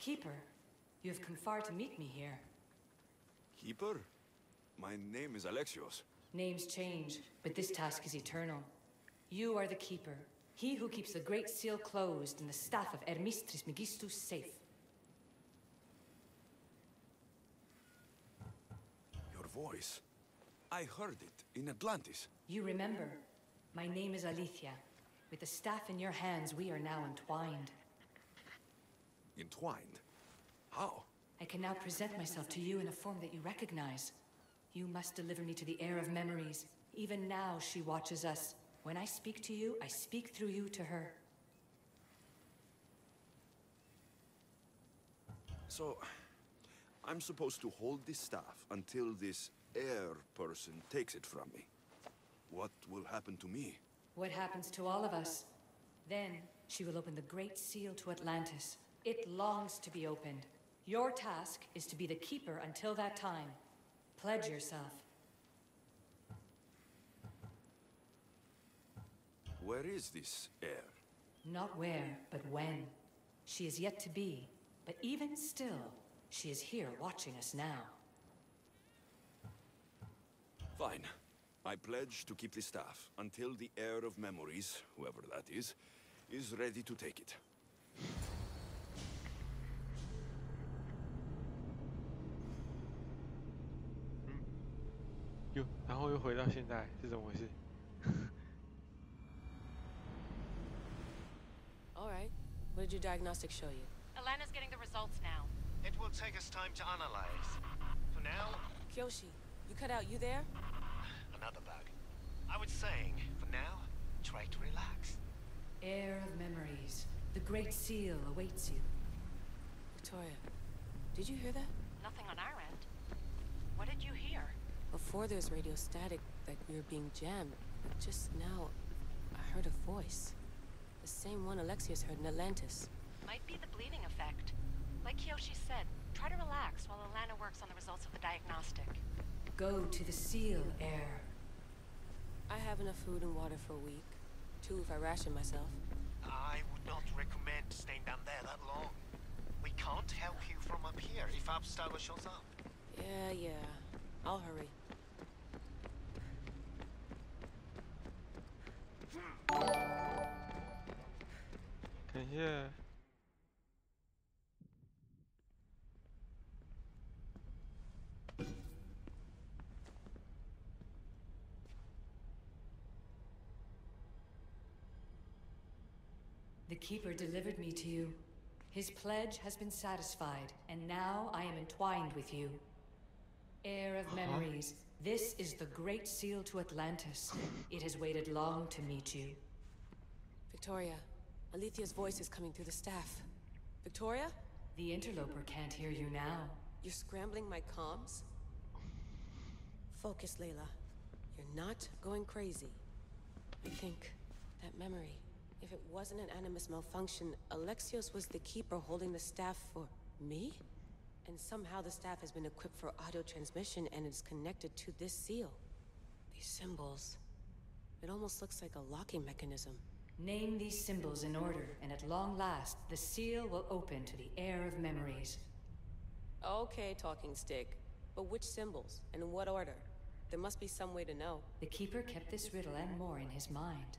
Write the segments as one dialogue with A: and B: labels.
A: Keeper, you have come far to meet me here.
B: Keeper? My name is Alexios.
A: Names change, but this task is eternal. You are the Keeper, he who keeps the Great Seal closed and the staff of Hermes Trismegistus safe.
B: Your voice. I heard it in Atlantis.
A: You remember. My name is Alethea. With the staff in your hands, we are now entwined.
B: Entwined? How?
A: I can now present myself to you in a form that you recognize. You must deliver me to the heir of memories. Even now, she watches us. When I speak to you, I speak through you to her.
B: So, I'm supposed to hold this staff until this heir person takes it from me. What will happen to me?
A: What happens to all of us? Then, she will open the Great Seal to Atlantis. It longs to be opened. Your task is to be the Keeper until that time. Pledge yourself.
B: Where is this heir?
A: Not where, but when. She is yet to be, but even still, she is here watching us now.
B: Fine. I pledge to keep the staff until the heir of memories, whoever that is ready to take it.
C: 然后又回到现在，是怎么回事？
D: All right. What did your diagnostics show you?
E: Elena's getting the results now.
F: It will take us time to analyze. For now...
D: Kyoshi, you cut out. You there?
F: Another bug. I was saying, for now, try to relax.
A: Heir of memories. The Great Seal awaits you.
D: Victoria, did you hear that?
E: Nothing on our end. What did you hear?
D: Before there's radio static that we were being jammed. But just now, I heard a voice. The same one Alexios heard in Atlantis.
E: Might be the bleeding effect. Like Kyoshi said, try to relax while Alana works on the results of the diagnostic.
A: Go to the Seal, heir.
D: I have enough food and water for a week. 2 if I ration myself.
F: I would not recommend staying down there that long. We can't help you from up here if Abstala shows up.
D: Yeah. I'll hurry.
A: The Keeper delivered me to you. His pledge has been satisfied, and now I am entwined with you. Heir of memories, this is the Great Seal to Atlantis. It has waited long to meet you.
D: Victoria, Alethea's voice is coming through the staff. Victoria?
A: The interloper can't hear you now.
D: You're scrambling my comms? Focus, Layla. You're not going crazy. I think that memory, if it wasn't an Animus malfunction, Alexios was the Keeper holding the staff for me? And somehow the staff has been equipped for audio transmission and is connected to this seal. These symbols... It almost looks like a locking mechanism.
A: Name these symbols in order, and at long last, the seal will open to the heir of memories.
D: Okay, talking stick. But which symbols? And in what order? There must be some way to know.
A: The Keeper kept this riddle and more in his mind.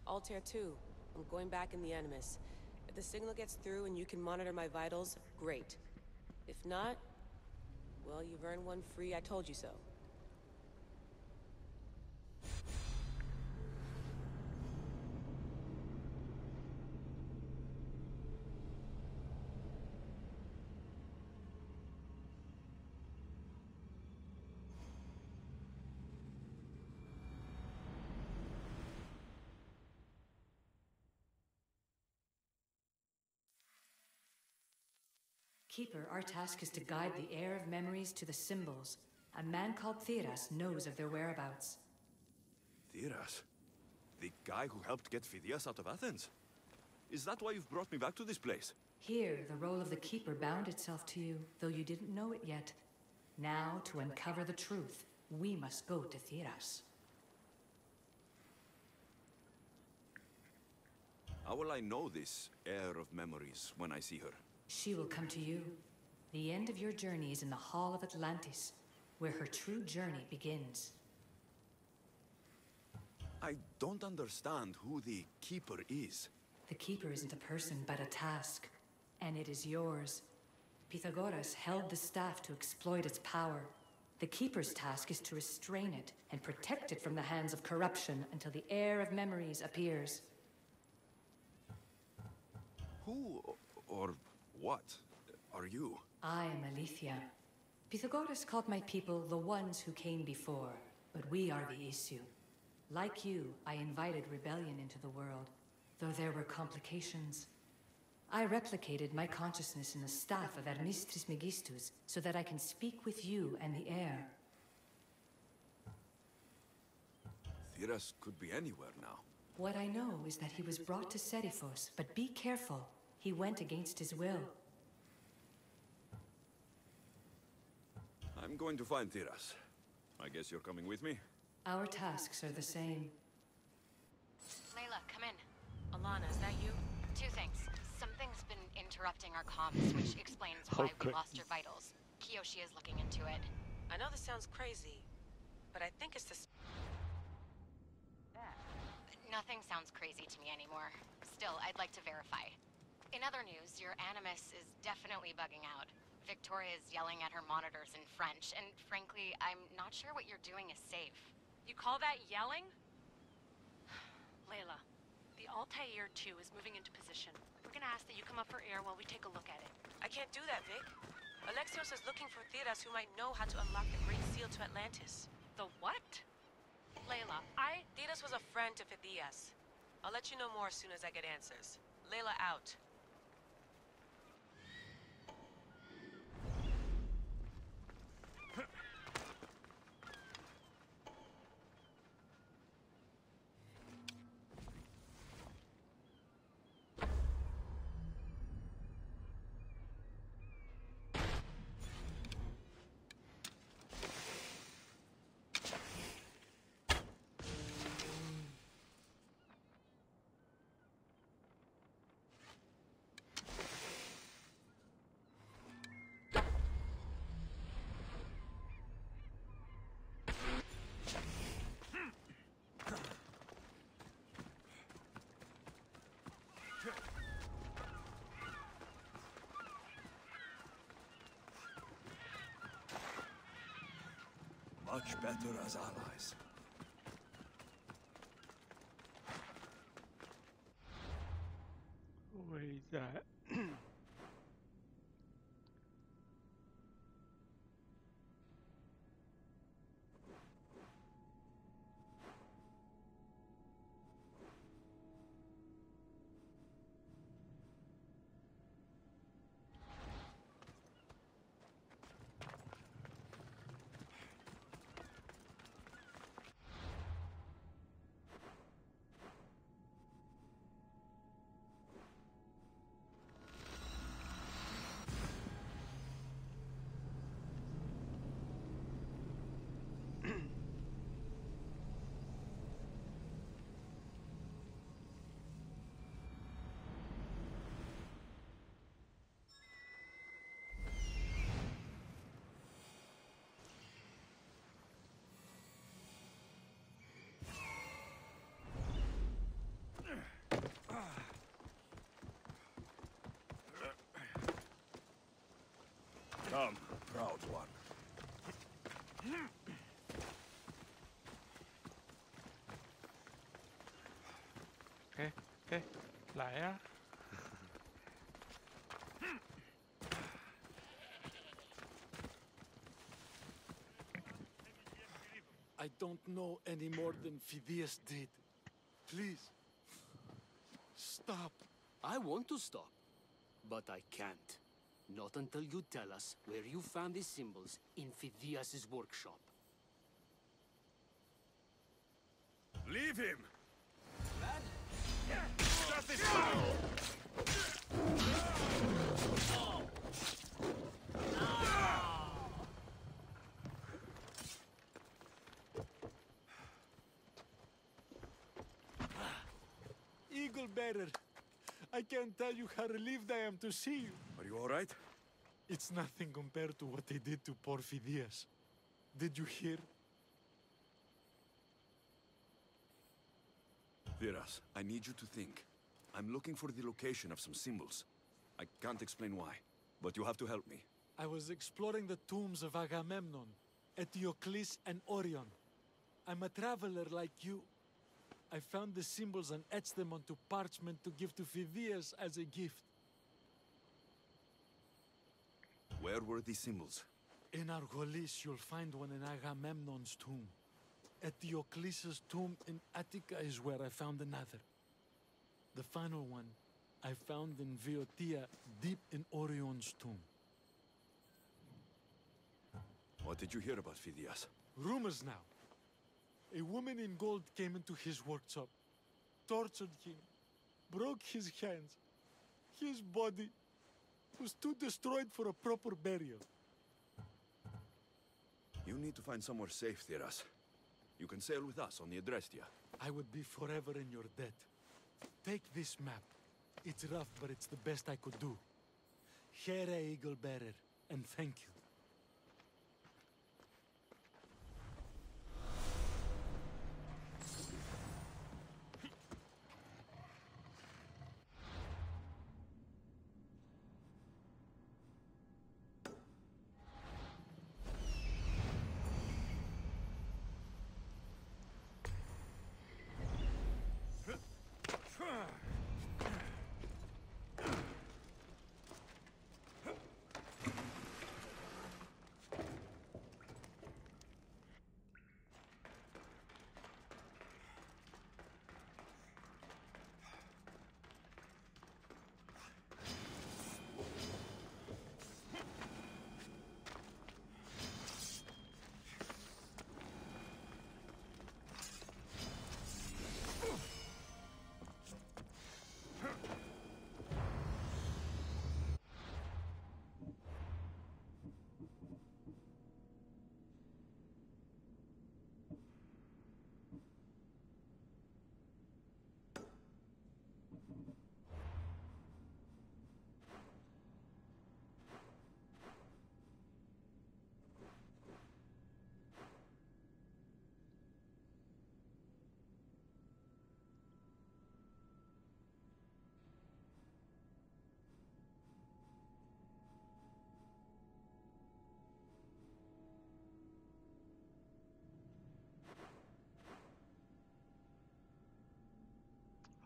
D: Altair 2. I'm going back in the Animus. If the signal gets through and you can monitor my vitals, great. If not, well, you've earned one free I told you so.
A: Keeper, our task is to guide the heir of memories to the symbols. A man called Theras knows of their whereabouts.
B: Theras? The guy who helped get Phidias out of Athens? Is that why you've brought me back to this place?
A: Here, the role of the Keeper bound itself to you, though you didn't know it yet. Now, to uncover the truth, we must go to Theras.
B: How How will I know this heir of memories when I see her?
A: She will come to you. The end of your journey is in the Hall of Atlantis, where her true journey begins.
B: I don't understand who the Keeper is.
A: The Keeper isn't a person, but a task. And it is yours. Pythagoras held the staff to exploit its power. The Keeper's task is to restrain it and protect it from the hands of corruption until the heir of memories appears.
B: Who or what are you?
A: I am Aletheia. Pythagoras called my people the ones who came before, but we are the issue. Like you, I invited rebellion into the world, though there were complications. I replicated my consciousness in the staff of Hermistris Megistus so that I can speak with you and the heir.
B: Thiras could be anywhere now.
A: What I know is that he was brought to Seriphos, but be careful. He went against his will.
B: I'm going to find Thiras. I guess you're coming with me?
A: Our tasks are the same.
E: Layla, come in.
D: Alana, is that you?
E: Two things. Something's been interrupting our comms, which explains why we lost your vitals. Kiyoshi is looking into it.
D: I know this sounds crazy, but I think it's the...
E: Nothing sounds crazy to me anymore. Still, I'd like to verify. In other news, your Animus is definitely bugging out. Victoria is yelling at her monitors in French, and frankly, I'm not sure what you're doing is safe.
G: You call that yelling? Layla, the Altair 2 is moving into position. We're gonna ask that you come up for air while we take a look at it.
D: I can't do that, Vic. Alexios is looking for Thiras who might know how to unlock the Great Seal to Atlantis.
G: The what? Layla,
D: Thiras was a friend to Phidias. I'll let you know more as soon as I get answers. Layla out.
B: Much better as allies.
C: Where is that?
B: Come, proud one.
C: Okay, 来呀、
H: I don't know any more than Phidias did. Please, stop.
I: I want to stop, but I can't. Not until you tell us where you found these symbols in Phidias' workshop.
B: Leave him!
H: Eagle bearer, I can't tell you how relieved I am to see you.
B: Are you all right?
H: It's nothing compared to what they did to poor Phidias. Did you hear?
B: Viras, I need you to think. I'm looking for the location of some symbols. I can't explain why, but you have to help me.
H: I was exploring the tombs of Agamemnon, Eteocles, and Orion. I'm a traveler like you. I found the symbols and etched them onto parchment to give to Phidias as a gift.
B: Where were these symbols?
H: In Argolis, you'll find one in Agamemnon's tomb. Eteocles' tomb in Attica is where I found another. The final one I found in Viotia, deep in Orion's tomb.
B: What did you hear about Phidias?
H: Rumors now. A woman in gold came into his workshop, tortured him, broke his hands. His body was too destroyed for a proper burial.
B: You need to find somewhere safe, Theras. You can sail with us on the Adrestia.
H: I would be forever in your debt. Take this map. It's rough, but it's the best I could do. Here, Eagle Bearer, and thank you.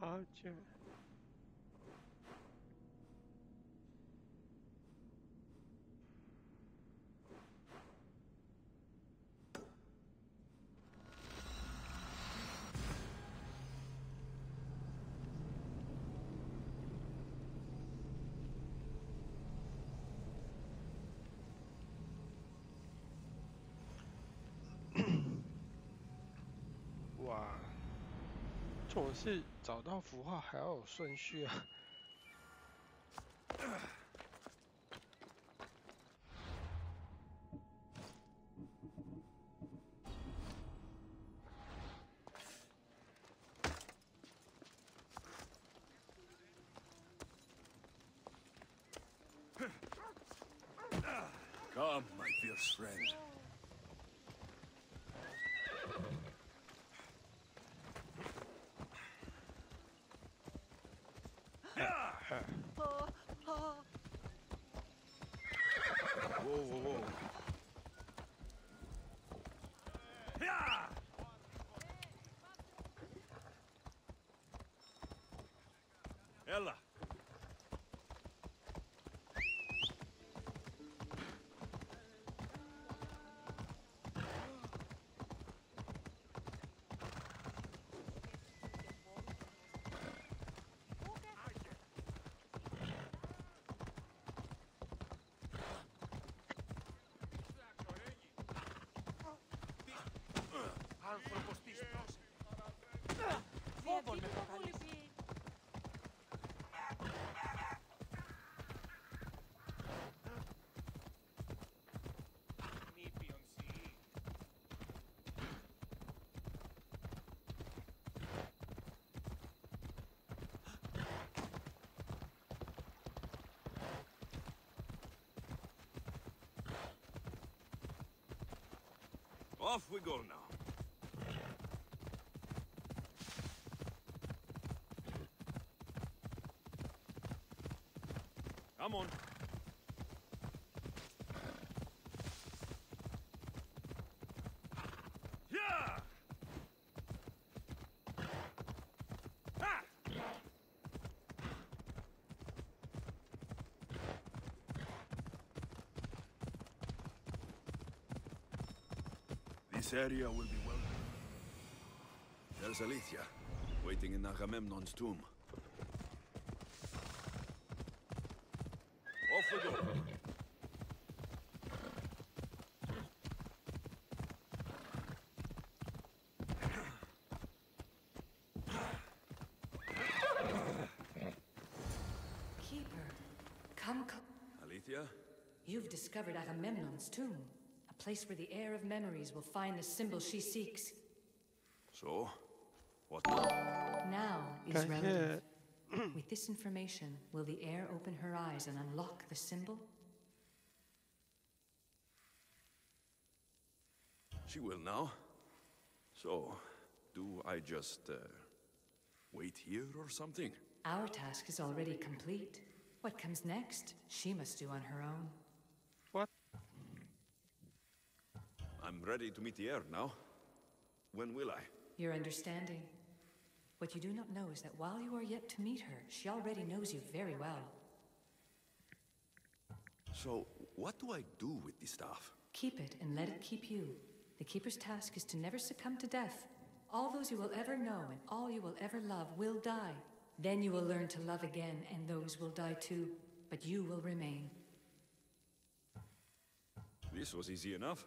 C: Gotcha. Wow. 这种事找到符号还要有顺序啊。
B: Come, my fierce friend. Whoa, whoa, whoa. Ella. Off we go now. Come on. Yeah! Ha! This area will be well. There's Alethea, waiting in Agamemnon's tomb. Off we go.
A: Keeper, come.
B: Alethea?
A: You've discovered Agamemnon's tomb, a place where the heir of memories will find the symbol she seeks.
B: So, what now?
A: Now is relative. With this information, will the heir open her eyes and unlock the symbol?
B: She will now. So, do I just, wait here or something?
A: Our task is already complete. What comes next, she must do on her own.
C: What?
B: I'm ready to meet the heir now. When will I?
A: Your understanding. What you do not know is that while you are yet to meet her, she already knows you very well.
B: So, what do I do with the staff?
A: Keep it and let it keep you. The Keeper's task is to never succumb to death. All those you will ever know and all you will ever love will die. Then you will learn to love again, and those will die too. But you will remain.
B: This was easy enough.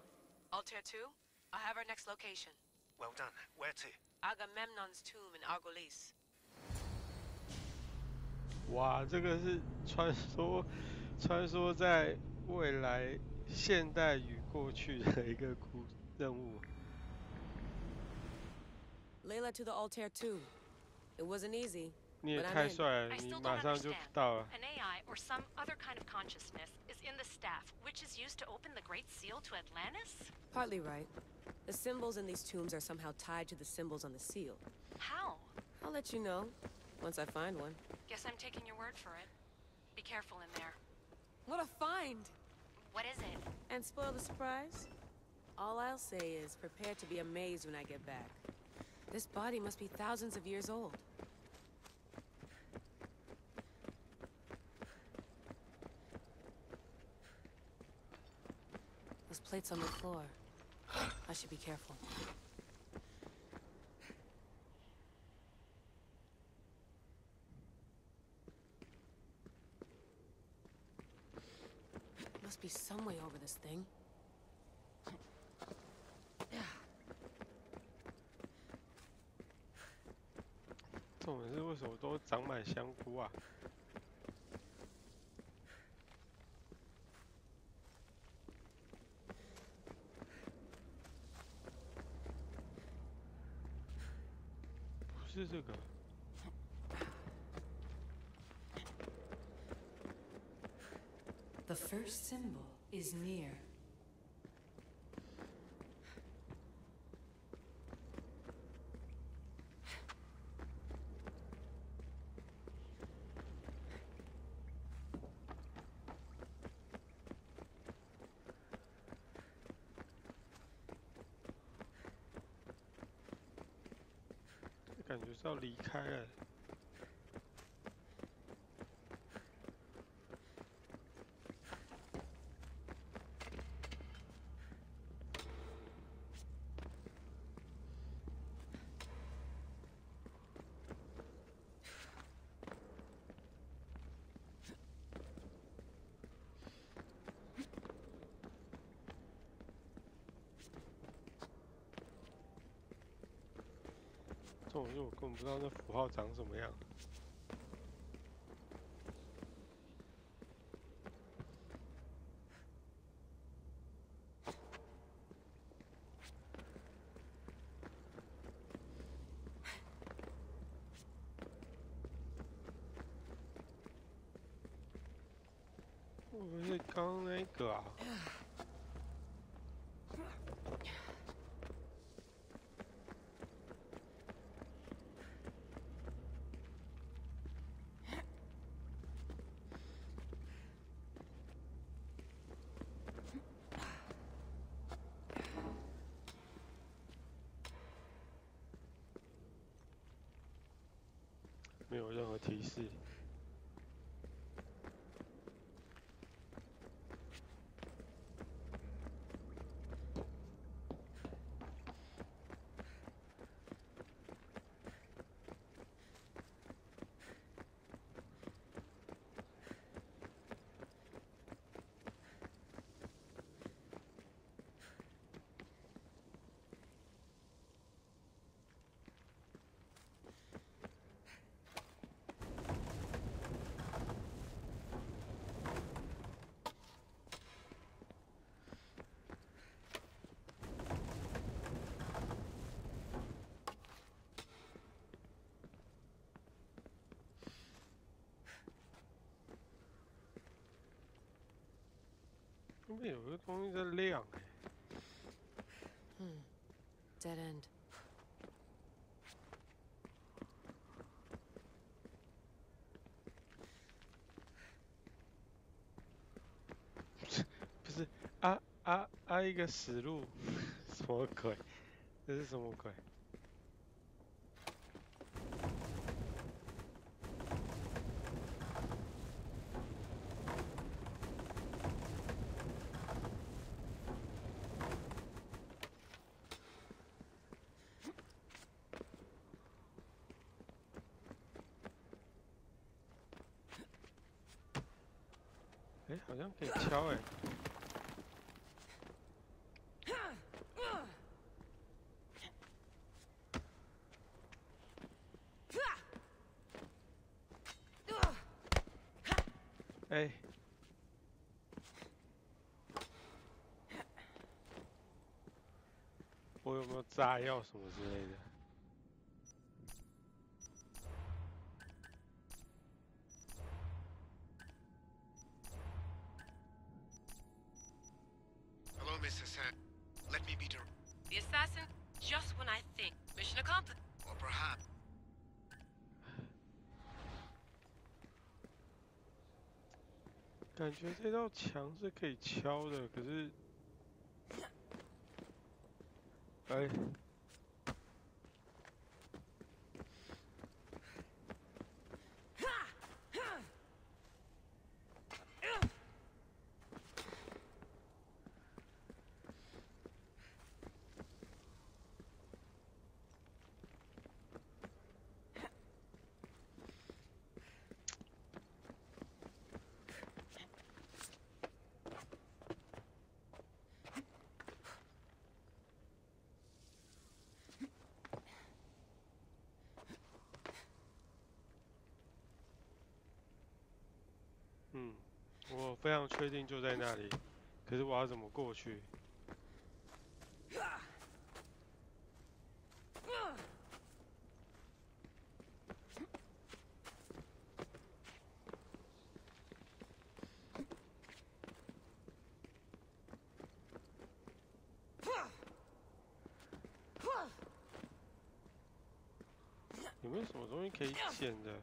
D: Altair 2, I have our next location.
F: Well done. Where to?
D: Agamemnon's tomb in Argolis.
C: 哇，这个是穿梭在未来、现代与过去的一个任务。
D: Layla to the Altair 2. It wasn't easy.
C: 你也
D: but I'm
C: 太
D: in.
C: 帅了，
G: I
C: 你
G: still
C: 马
G: don't
C: 上就
G: understand.
C: 到了。
G: An AI or some other kind of consciousness is in the staff, which is used to open the Great Seal to Atlantis?
D: Partly right. The symbols in these tombs are somehow tied to the symbols on the seal.
G: How?
D: I'll let you know once I find one.
G: Guess I'm taking your word for it. Be careful in there.
D: What a find!
G: What is it?
D: And spoil the surprise? All I'll say is prepare to be amazed when I get back. This body must be thousands of years old. Those plates on the floor. I should be careful. Must be some way over this thing.
C: 这种人是为什么都长满香菇啊？不是这个。
A: The first symbol is near.
C: 这感觉是要离开了。 这种就我根本不知道那符号长什么样。会不会是刚刚那个啊？没有任何提示。那边有个东西在亮
D: Dead end.
C: 不是一个死路，什么鬼？这是什么鬼？好像可以敲我有没有炸药什么之类的？
F: Mrs. Han, let me meet her.
D: The assassin, just when I think. Mission accomplished.
F: Or perhaps.
C: 感觉这道墙是可以敲的，可是，我非常确定就在那里，可是我要怎么过去？有没有什么东西可以捡的？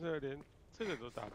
C: 这连这个都打不。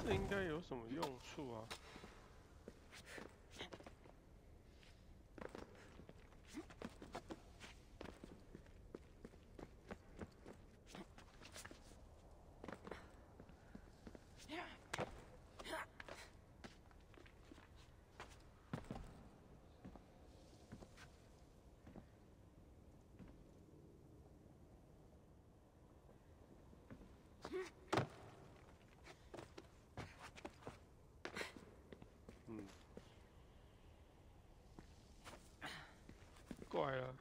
C: 这应该有什么用处啊？怪了。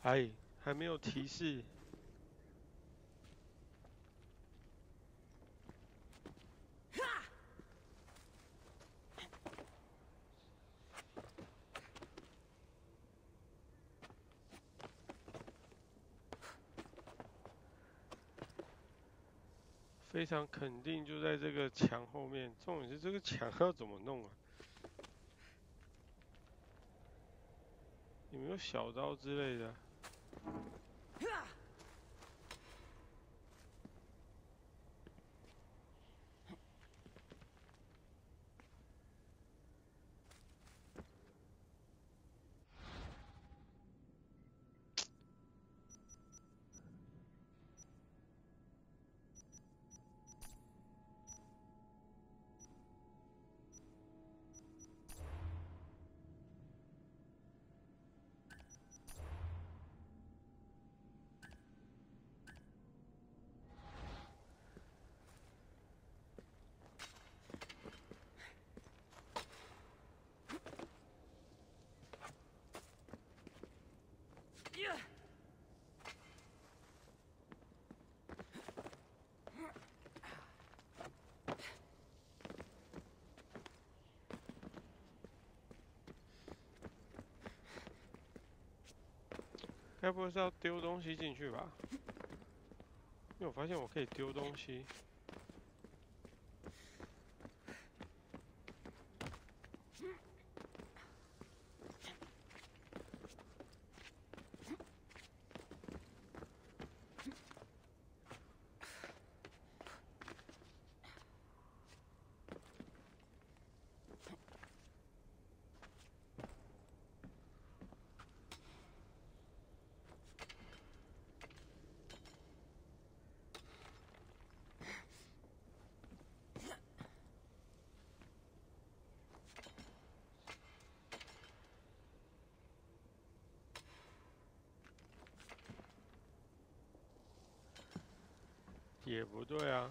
C: 哎，还没有提示。非常肯定就在这个墙后面，重点是这个墙要怎么弄啊？有没有小招之类的？ 该不会是要丢东西进去吧？因为我发现我可以丢东西。也不对啊，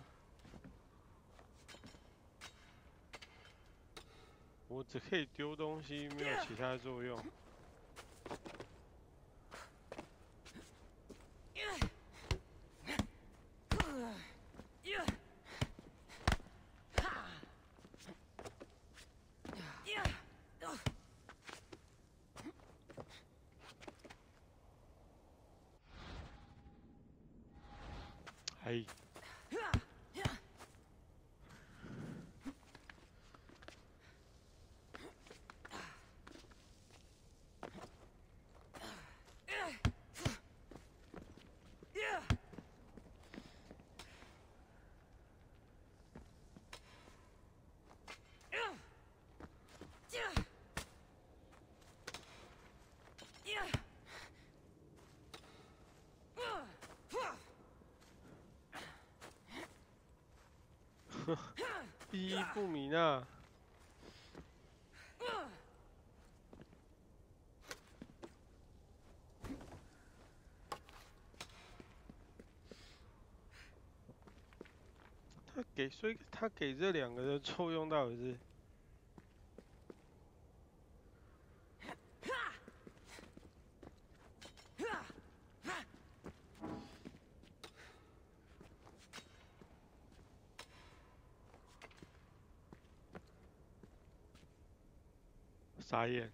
C: 我只可以丢东西，没有其他作用。哎。意义不明啊！所以他给这两个的作用到底是？傻眼。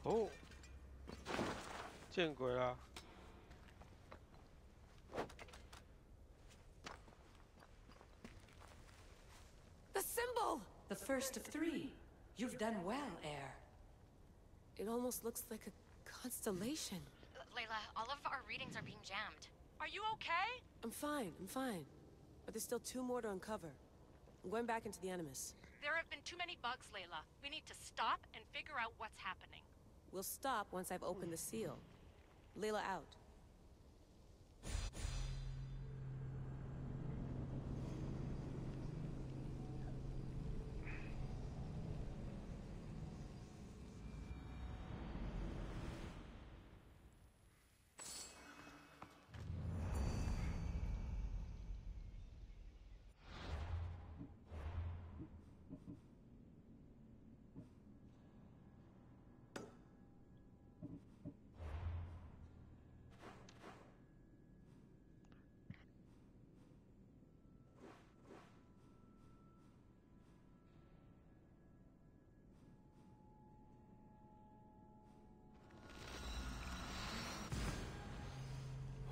C: 哦，见鬼了！
D: The symbol!
A: The first of 3. You've done well, Heir.
D: It almost looks like a constellation.
E: Layla, all of our readings are being jammed.
G: Are you okay?
D: I'm fine. But there's still 2 more to uncover. I'm going back into the Animus.
G: There have been too many bugs, Layla. We need to stop and figure out what's happening.
D: We'll stop once I've opened the seal. Layla out.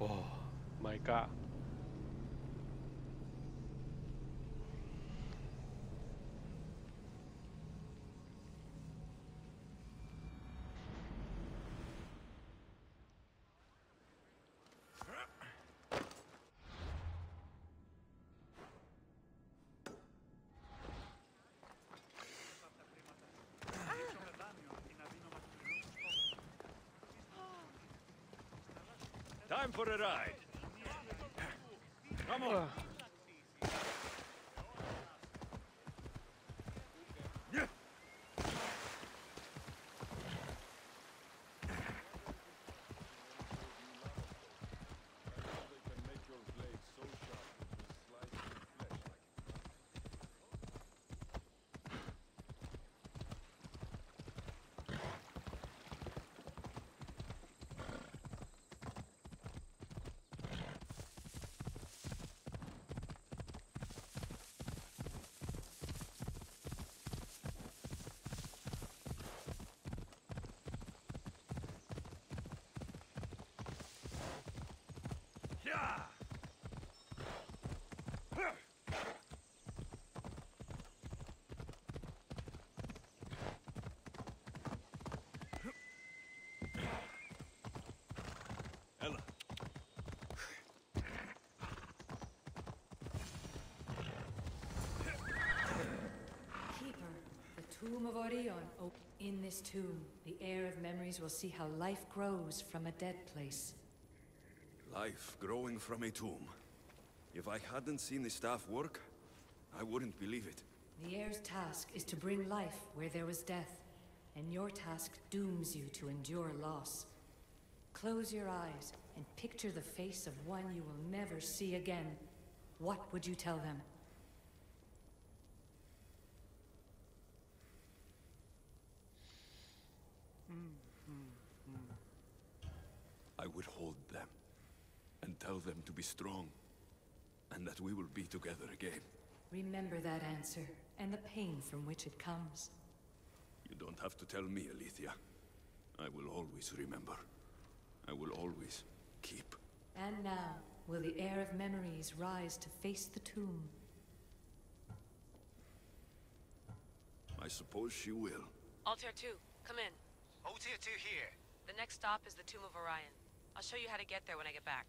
C: Oh my god.
B: Time for a ride. Come on. Ella.
A: Keeper, the tomb of Orion. In this tomb, the heir of memories will see how life grows from a dead place.
B: Life growing from a tomb. If I hadn't seen the staff work, I wouldn't believe it.
A: The heir's task is to bring life where there was death, and your task dooms you to endure loss. Close your eyes and picture the face of one you will never see again. What would you tell them?
B: I would hold them and tell them to be strong, and that we will be together again.
A: Remember that answer, and the pain from which it comes.
B: You don't have to tell me, Alethea. I will always remember. I will always keep.
A: And now, will the heir of memories rise to face the tomb?
B: I suppose she will.
D: Altair 2, come in.
F: Altair 2 here.
D: The next stop is the Tomb of Orion. I'll show you how to get there when I get back.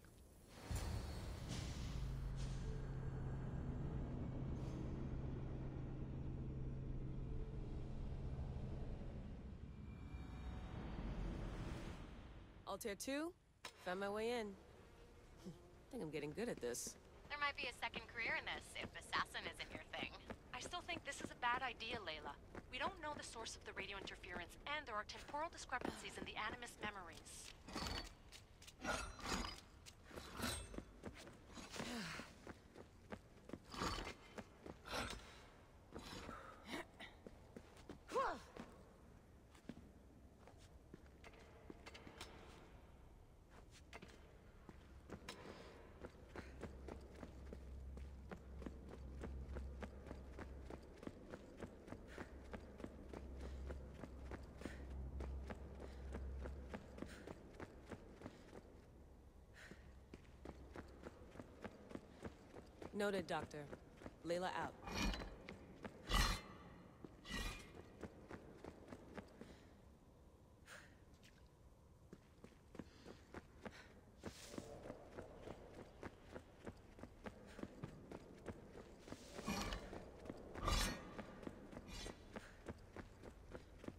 D: Altair 2, found my way in. I think I'm getting good at this.
E: There might be a second career in this, if assassin isn't your thing.
G: I still think this is a bad idea, Layla. We don't know the source of the radio interference, and there are temporal discrepancies in the Animus memories.
D: Noted, Doctor. Layla out.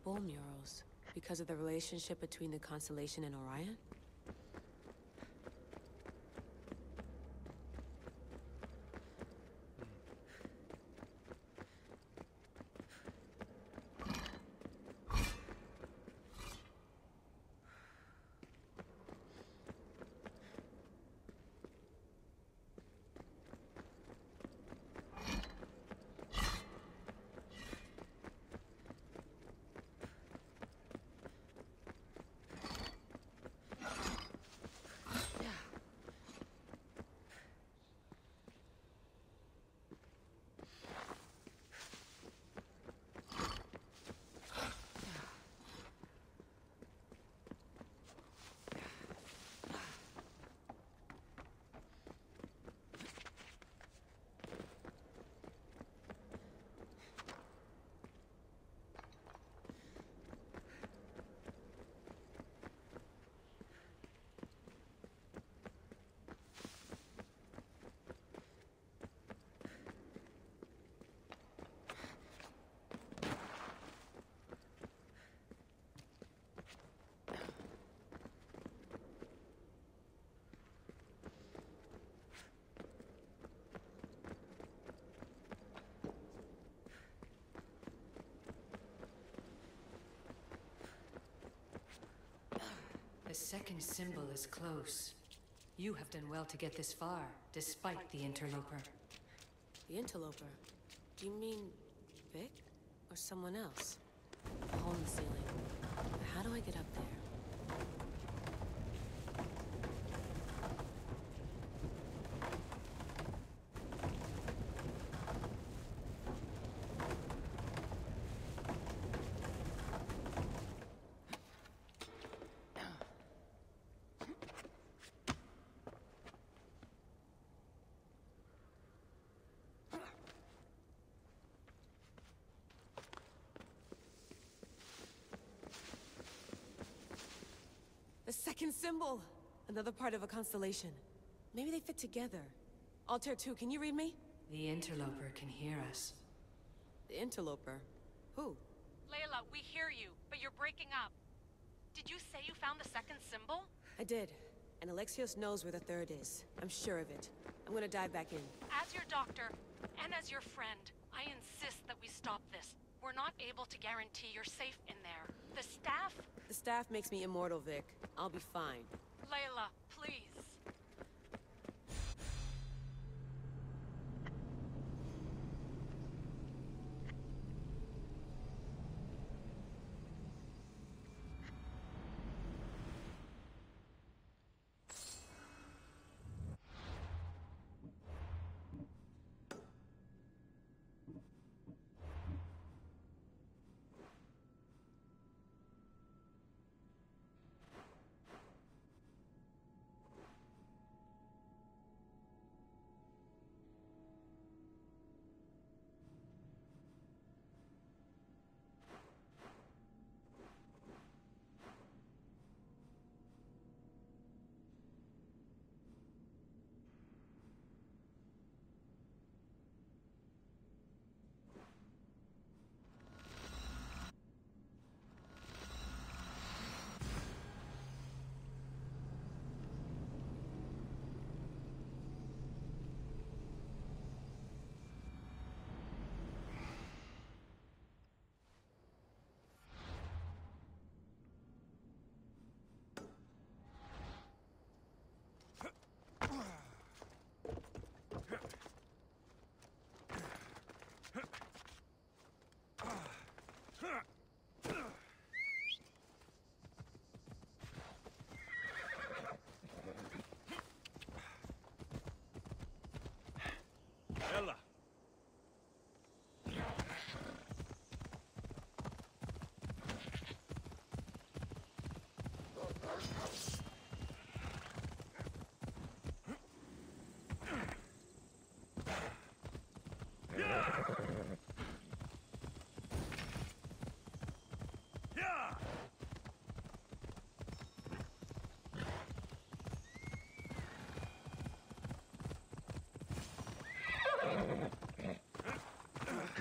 D: Bull murals. Because of the relationship between the constellation and Orion?
A: The second symbol is close. You have done well to get this far, despite the interloper.
D: The interloper? Do you mean Vic? Or someone else? A hole in the ceiling. How do I get up there? The second symbol! Another part of a constellation. Maybe they fit together. Altair 2, can you read me?
A: The interloper can hear us.
D: The interloper? Who?
G: Layla, we hear you, but you're breaking up. Did you say you found the second symbol?
D: I did. And Alexios knows where the third is. I'm sure of it. I'm gonna dive back in.
G: As your doctor, and as your friend, I insist that we stop this. We're not able to guarantee you're safe in there. The staff...
D: The staff makes me immortal, Vic. I'll be fine.
G: Layla, please.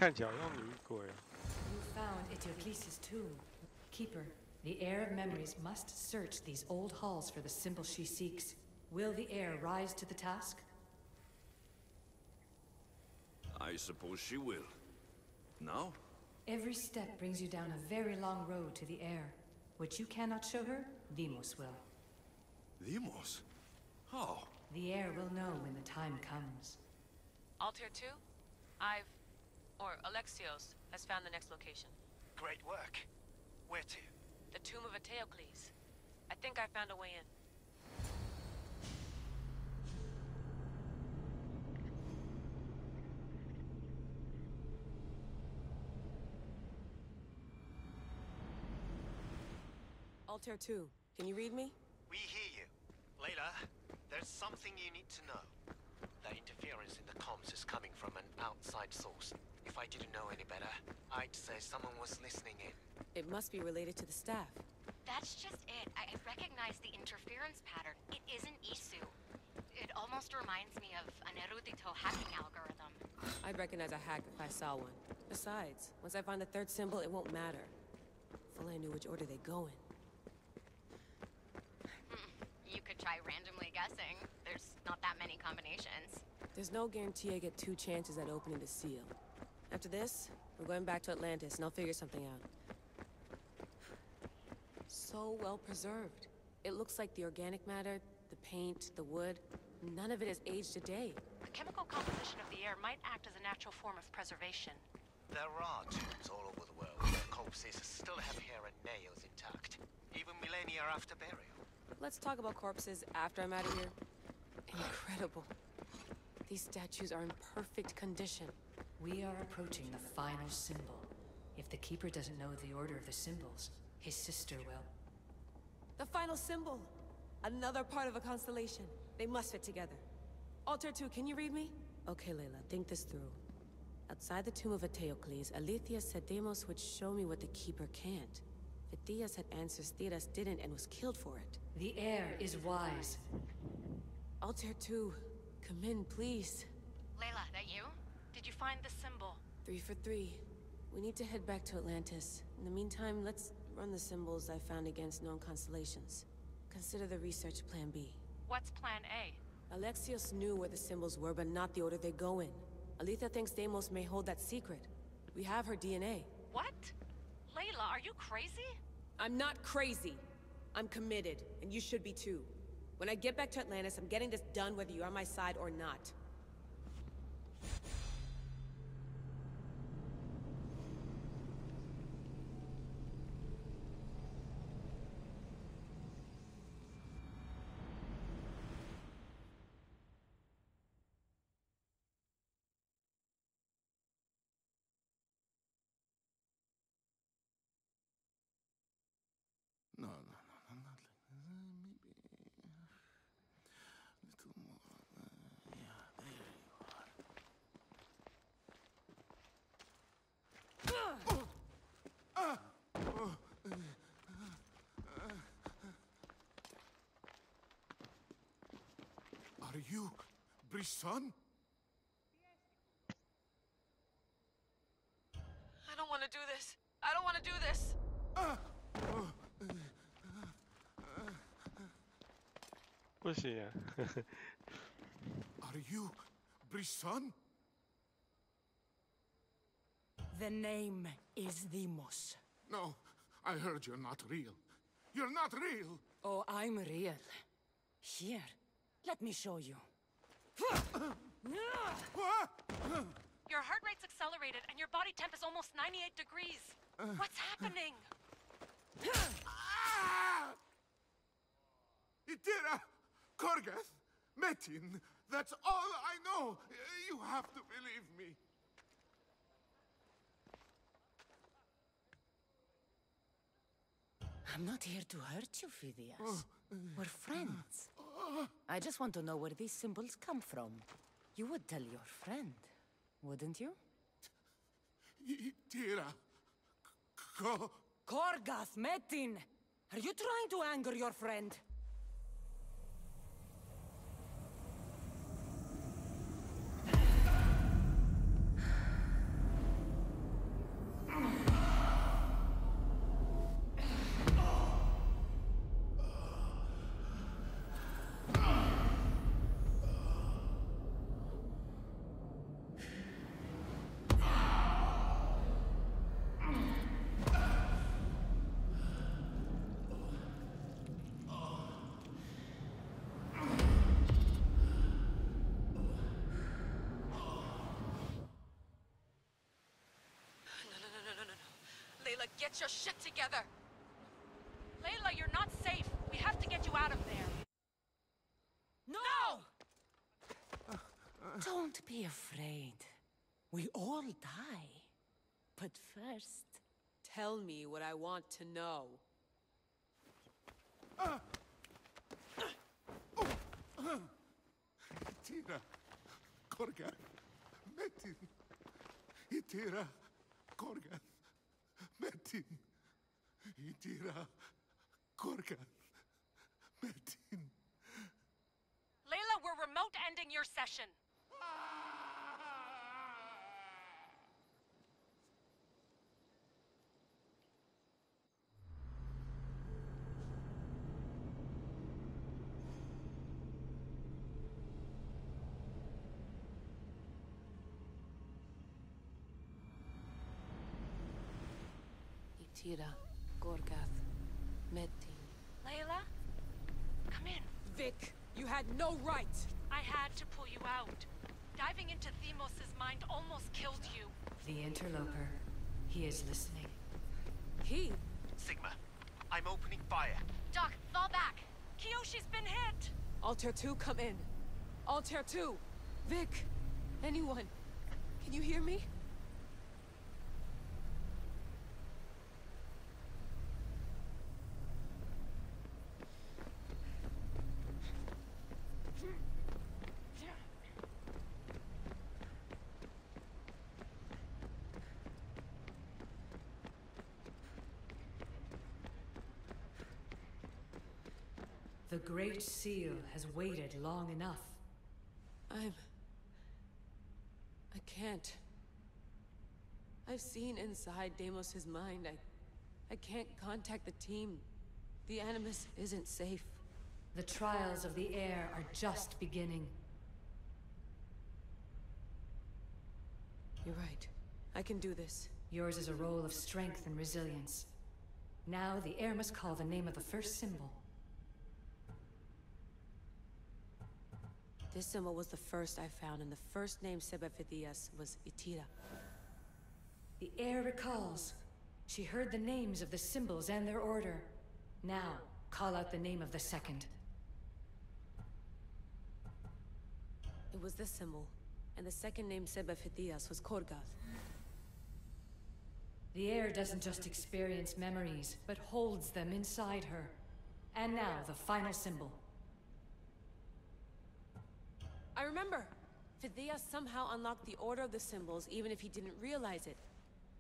C: 看起来好像女鬼啊。
A: You found Eteocles' tomb. Keeper, the heir of memories must search these old halls for the symbol she seeks. Will the heir rise to the task?
B: I suppose she will. Now?
A: Every step brings you down a very long road to the heir. What you cannot show her, Deimos will.
B: Deimos? How?
A: The heir will know when the time comes.
D: Altair 2? Alexios has found the next location.
F: Great work. Where to?
D: The tomb of Eteocles. I think I found a way in. Altair 2, can you read me?
F: We hear you. Layla, there's something you need to know. The interference in the comms is coming from an outside source. If I didn't know any better, I'd say someone was listening in.
D: It must be related to the staff.
E: That's just it. I recognize the interference pattern. It isn't Isu. It almost reminds me of an erudito hacking algorithm.
D: I'd recognize a hack if I saw one. Besides, once I find the third symbol, it won't matter. If only I knew which order they go in.
E: You could try randomly guessing. There's not that many combinations.
D: There's no guarantee I get 2 chances at opening the seal. After this, we're going back to Atlantis, and I'll figure something out. So well preserved. It looks like the organic matter, the paint, the wood, none of it has aged a day.
G: The chemical composition of the air might act as a natural form of preservation.
F: There are tombs all over the world where corpses still have hair and nails intact, even millennia after burial.
D: Let's talk about corpses after I'm out of here. Incredible. These statues are in perfect condition.
A: We are approaching the final symbol. If the Keeper doesn't know the order of the symbols, his sister will.
D: The final symbol! Another part of a constellation. They must fit together. Altair 2, can you read me? Okay, Layla, think this through. Outside the tomb of Eteocles, Alethea said Deimos would show me what the Keeper can't. Phidias had answers Theras didn't and was killed for it.
A: The heir is wise.
D: Altair 2, come in, please.
E: Layla, that you?
G: Did you find the symbol?
D: 3 for 3. We need to head back to Atlantis. In the meantime, let's run the symbols I found against known constellations. Consider the research plan B.
G: What's plan A?
D: Alexios knew where the symbols were, but not the order they go in. Aletha thinks Deimos may hold that secret. We have her DNA.
G: What? Layla, are you crazy?
D: I'm not crazy. I'm committed, and you should be too. When I get back to Atlantis, I'm getting this done whether you're on my side or not.
B: No, not like maybe a little more. Yeah, there you are. Are you Brisson?
D: I don't want to do this. I don't want to do this.
B: Are you Brisson?
J: The name is Deimos.
B: No, I heard you're not real. You're not real!
J: Oh, I'm real. Here, let me show you.
B: What?
G: Your heart rate's accelerated and your body temp is almost 98 degrees. What's happening?
B: Itira! Korgath! Metin! That's all I know! You have to believe me.
J: I'm not here to hurt you, Phidias. We're friends. I just want to know where these symbols come from. You would tell your friend, wouldn't you?
B: Itira!
J: Korgath, Metin! Are you trying to anger your friend?
G: get your shit together! Layla, you're not safe. We have to get you out of there.
J: No! Don't be afraid. We all die. But first...
D: Tell me what I want to know.
K: Itira, Korgan, Metin. Itira, Korgan, Metin. Itira, Korgan, Metin.
G: Layla, we're remote ending your session.
D: Itira, Gorgath, Metin.
G: Layla? Come in.
D: Vic, you had no right!
G: I had to pull you out. Diving into Themos' mind almost killed you.
A: The interloper. He is listening.
D: He?
F: Sigma, I'm opening fire.
E: Doc, fall back.
G: Kiyoshi's been hit!
D: Altair 2, come in. Altair 2! Vic! Anyone? Can you hear me?
A: The Great Seal has waited long enough.
D: I can't. I've seen inside Deimos' mind. I can't contact the team. The Animus isn't safe.
A: The trials of the air are just beginning.
D: You're right. I can do this.
A: Yours is a role of strength and resilience. Now the air must call the name of the first symbol.
D: This symbol was the first I found, and the first name Sebephidias was Itira.
A: The air recalls. She heard the names of the symbols and their order. Now, call out the name of the second.
D: It was this symbol, and the second name Sebephidias was Korgath.
A: The air doesn't just experience memories, but holds them inside her. And now, the final symbol.
D: I remember! Phidias somehow unlocked the order of the symbols, even if he didn't realize it.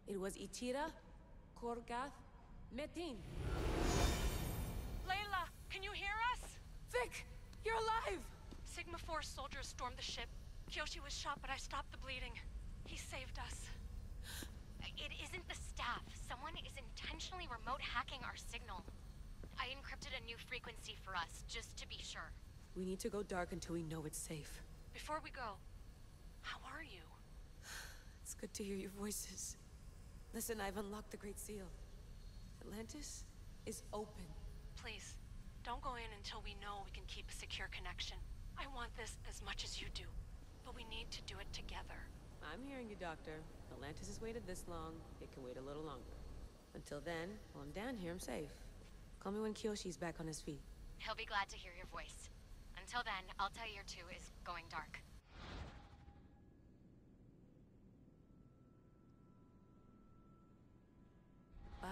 D: It was Itira, Korgath, Metin.
G: Layla, can you hear us?
D: Vic! You're alive!
G: Sigma 4 soldiers stormed the ship. Kyoshi was shot, but I stopped the bleeding. He saved us.
E: It isn't the staff. Someone is intentionally remote hacking our signal. I encrypted a new frequency for us, just to be sure.
D: We need to go dark until we know it's safe.
G: Before we go, how are you?
D: It's good to hear your voices. Listen, I've unlocked the Great Seal. Atlantis is open.
G: Please, don't go in until we know we can keep a secure connection. I want this as much as you do, but we need to do it together.
D: I'm hearing you, Doctor. Atlantis has waited this long. It can wait a little longer. Until then, while I'm down here, I'm safe. Call me when Kyoshi's back on his feet.
E: He'll be glad to hear your voice. Until then, Altair 2 is going dark.
D: Bye.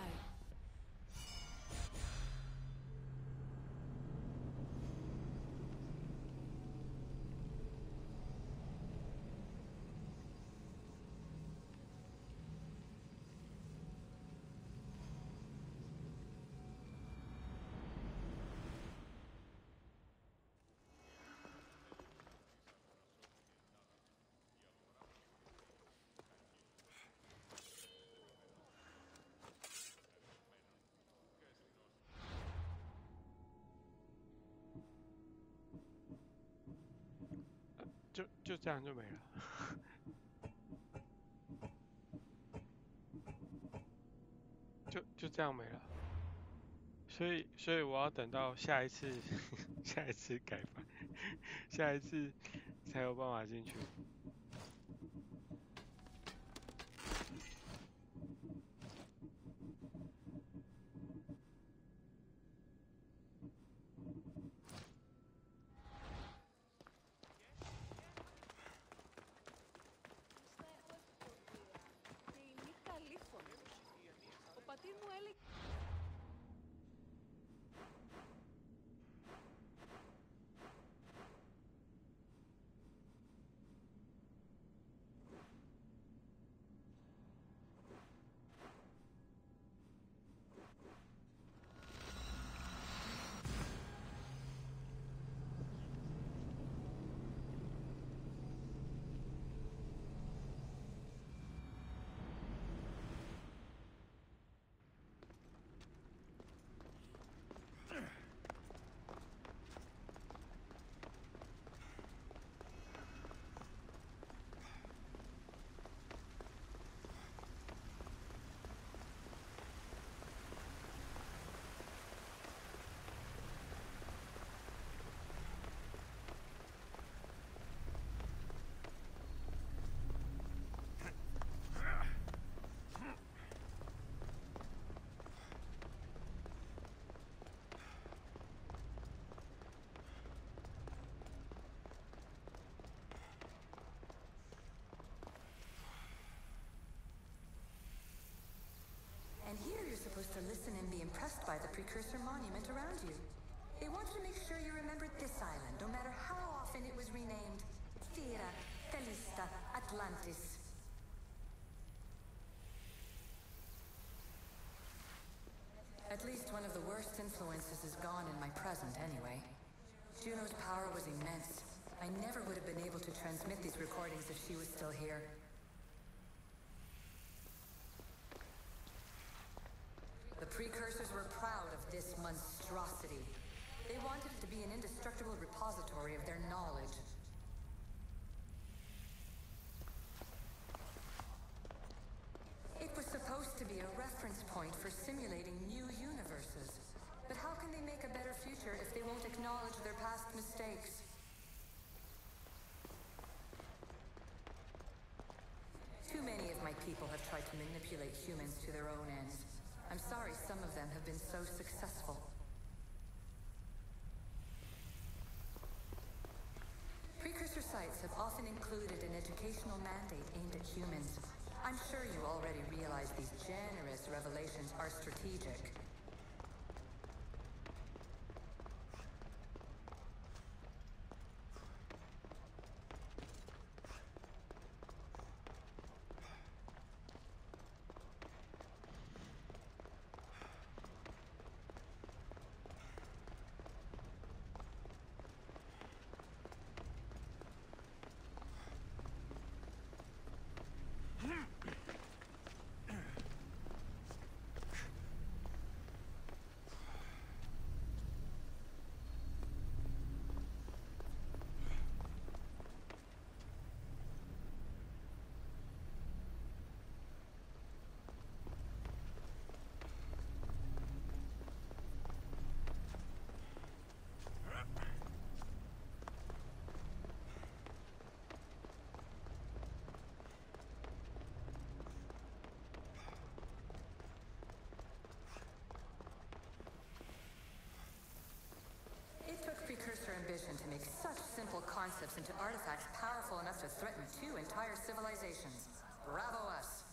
C: 就这样就没了。就这样没了。所以我要等到下一次下一次改版，下一次才有办法进去。
A: the precursor monument around you. They wanted to make sure you remembered this island, no matter how often it was renamed. Thera, Callista, Atlantis. At least one of the worst influences is gone in my present, anyway. Juno's power was immense. I never would have been able to transmit these recordings if she was still here. The precursors were proud of this monstrosity. They wanted it to be an indestructible repository of their knowledge. It was supposed to be a reference point for simulating new universes. But how can they make a better future if they won't acknowledge their past mistakes? Too many of my people have tried to manipulate humans to their own ends. I'm sorry some of them have been so successful. Precursor sites have often included an educational mandate aimed at humans. I'm sure you already realize these generous revelations are strategic. It took precursor ambition to make such simple concepts into artifacts powerful enough to threaten 2 entire civilizations. Bravo us!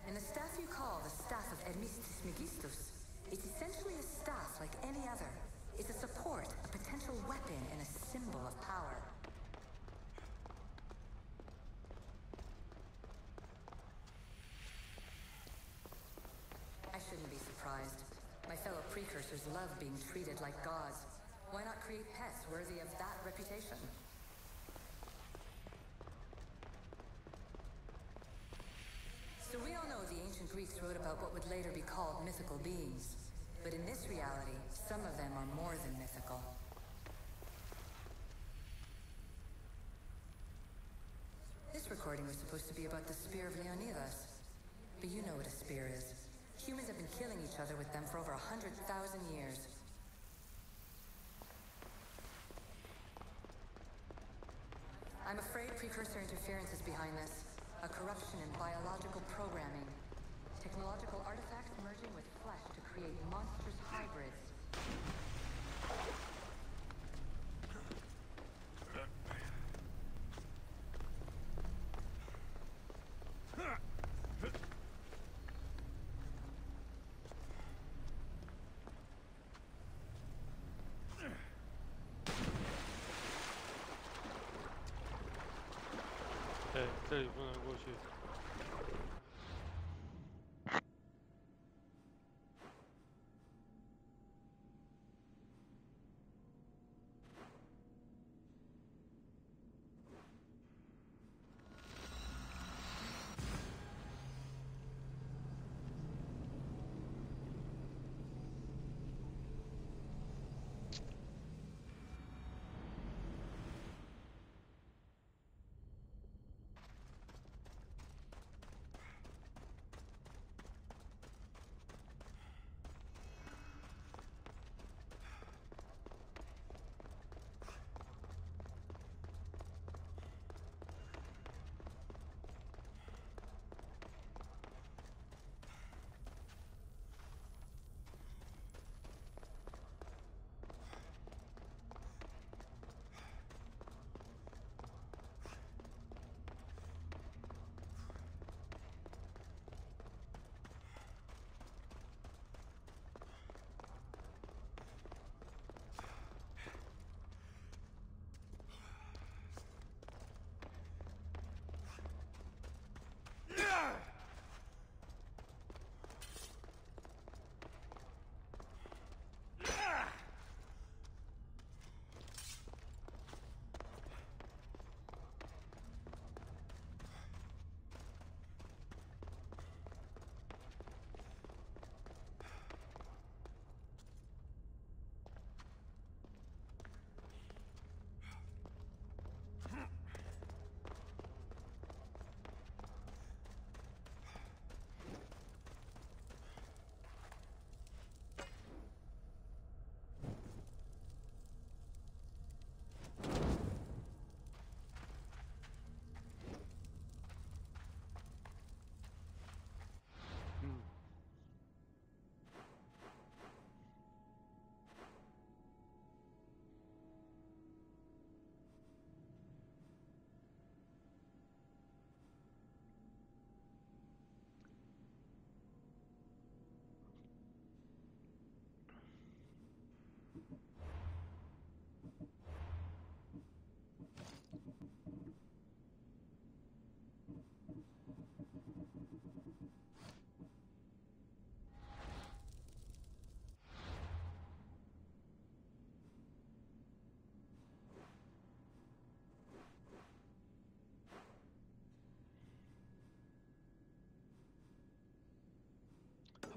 A: And the staff you call the Staff of Hermistus Megistus, it's essentially a staff like any other. It's a support, a potential weapon, and a symbol of power. I shouldn't be surprised. My fellow precursors love being treated like gods. Why not create pets worthy of that reputation? So we all know the ancient Greeks wrote about what would later be called mythical beings. But in this reality, some of them are more than mythical. This recording was supposed to be about the Spear of Leonidas. But you know what a spear is. Humans have been killing each other with them for over 100,000 years. I'm afraid precursor interference is behind this. A corruption in biological programming. Technological artifacts merging with flesh to create monstrous hybrids.
C: 对，这里不能过去。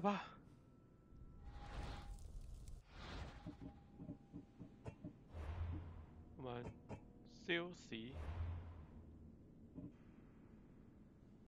C: 吧。我们休息。